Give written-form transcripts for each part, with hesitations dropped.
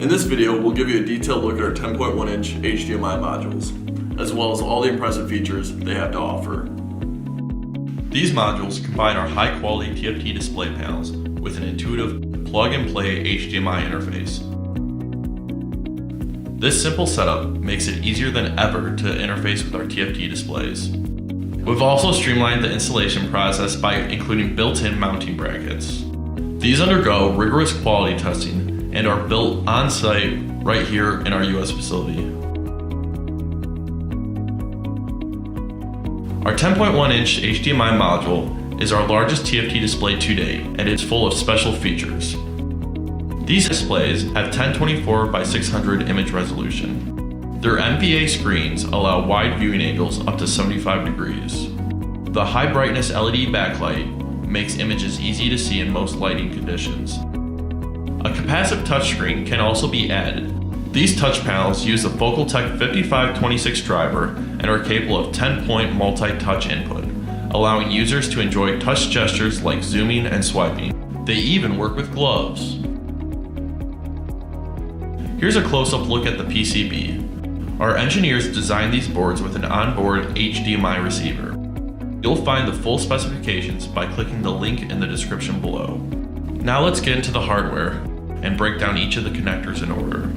In this video, we'll give you a detailed look at our 10.1-inch HDMI modules, as well as all the impressive features they have to offer. These modules combine our high-quality TFT display panels with an intuitive plug-and-play HDMI interface. This simple setup makes it easier than ever to interface with our TFT displays. We've also streamlined the installation process by including built-in mounting brackets. These undergo rigorous quality testing and are built on-site right here in our US facility. Our 10.1-inch HDMI module is our largest TFT display to date, and it's full of special features. These displays have 1024 by 600 image resolution. Their MVA screens allow wide viewing angles up to 75 degrees. The high brightness LED backlight makes images easy to see in most lighting conditions. A capacitive touchscreen can also be added. These touch panels use the Focaltech 5526 driver and are capable of 10-point multi-touch input, allowing users to enjoy touch gestures like zooming and swiping. They even work with gloves. Here's a close-up look at the PCB. Our engineers designed these boards with an onboard HDMI receiver. You'll find the full specifications by clicking the link in the description below. Now let's get into the hardware and break down each of the connectors in order.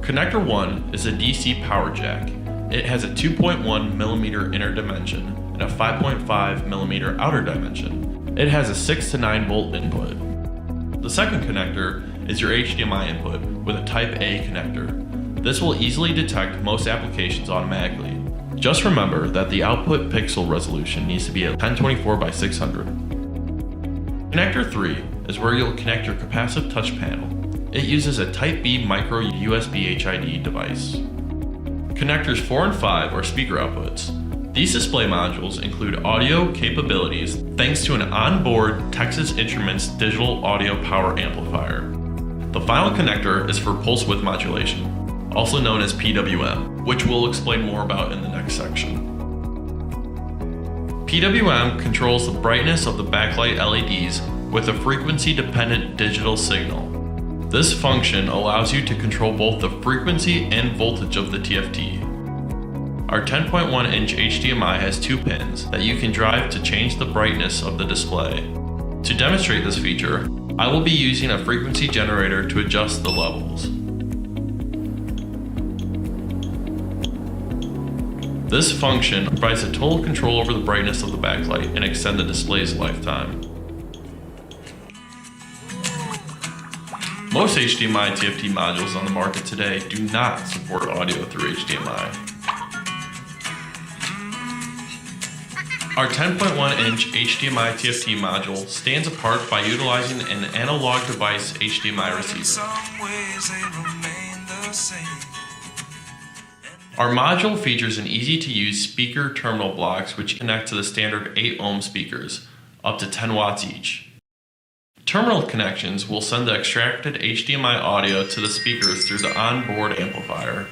Connector 1 is a DC power jack. It has a 2.1mm inner dimension and a 5.5mm outer dimension. It has a 6 to 9 volt input. The second connector is your HDMI input with a Type A connector. This will easily detect most applications automatically. Just remember that the output pixel resolution needs to be at 1024 by 600. Connector 3 is where you'll connect your capacitive touch panel. It uses a Type B micro USB HID device. Connectors 4 and 5 are speaker outputs. These display modules include audio capabilities thanks to an onboard Texas Instruments digital audio power amplifier. The final connector is for pulse width modulation, also known as PWM, which we'll explain more about in the next section. PWM controls the brightness of the backlight LEDs with a frequency-dependent digital signal. This function allows you to control both the frequency and voltage of the TFT. Our 10.1-inch HDMI has 2 pins that you can drive to change the brightness of the display. To demonstrate this feature, I will be using a frequency generator to adjust the levels. This function provides a total control over the brightness of the backlight and extend the display's lifetime. Most HDMI TFT modules on the market today do not support audio through HDMI. Our 10.1-inch HDMI TFT module stands apart by utilizing an analog device HDMI receiver. Our module features an easy-to-use speaker terminal blocks which connect to the standard 8-ohm speakers, up to 10 watts each. Terminal connections will send the extracted HDMI audio to the speakers through the onboard amplifier.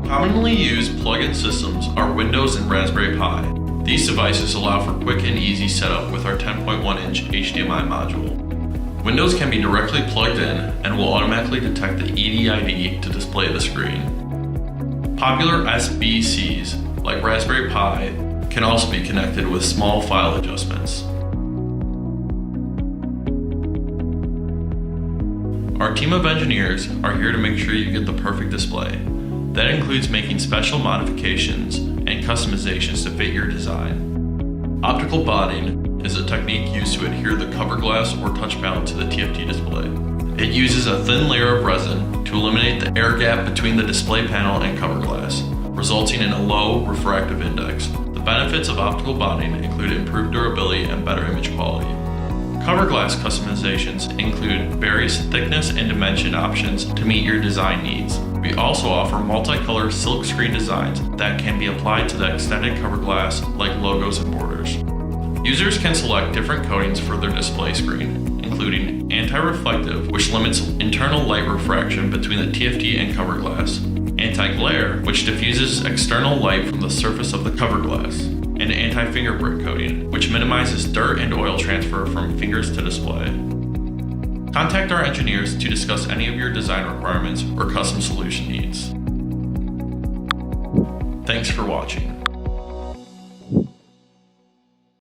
Commonly used plug-in systems are Windows and Raspberry Pi. These devices allow for quick and easy setup with our 10.1-inch HDMI module. Windows can be directly plugged in and will automatically detect the EDID to display the screen. Popular SBCs, like Raspberry Pi, can also be connected with small file adjustments. Our team of engineers are here to make sure you get the perfect display. That includes making special modifications and customizations to fit your design. Optical bonding is a technique used to adhere the cover glass or touch panel to the TFT display. It uses a thin layer of resin to eliminate the air gap between the display panel and cover glass, resulting in a low refractive index. The benefits of optical bonding include improved durability and better image quality. Cover glass customizations include various thickness and dimension options to meet your design needs. We also offer multicolor silk screen designs that can be applied to the extended cover glass like logos and borders. Users can select different coatings for their display screen, including anti-reflective, which limits internal light refraction between the TFT and cover glass, anti-glare, which diffuses external light from the surface of the cover glass, and anti-fingerprint coating, which minimizes dirt and oil transfer from fingers to display. Contact our engineers to discuss any of your design requirements or custom solution needs. Thanks for watching.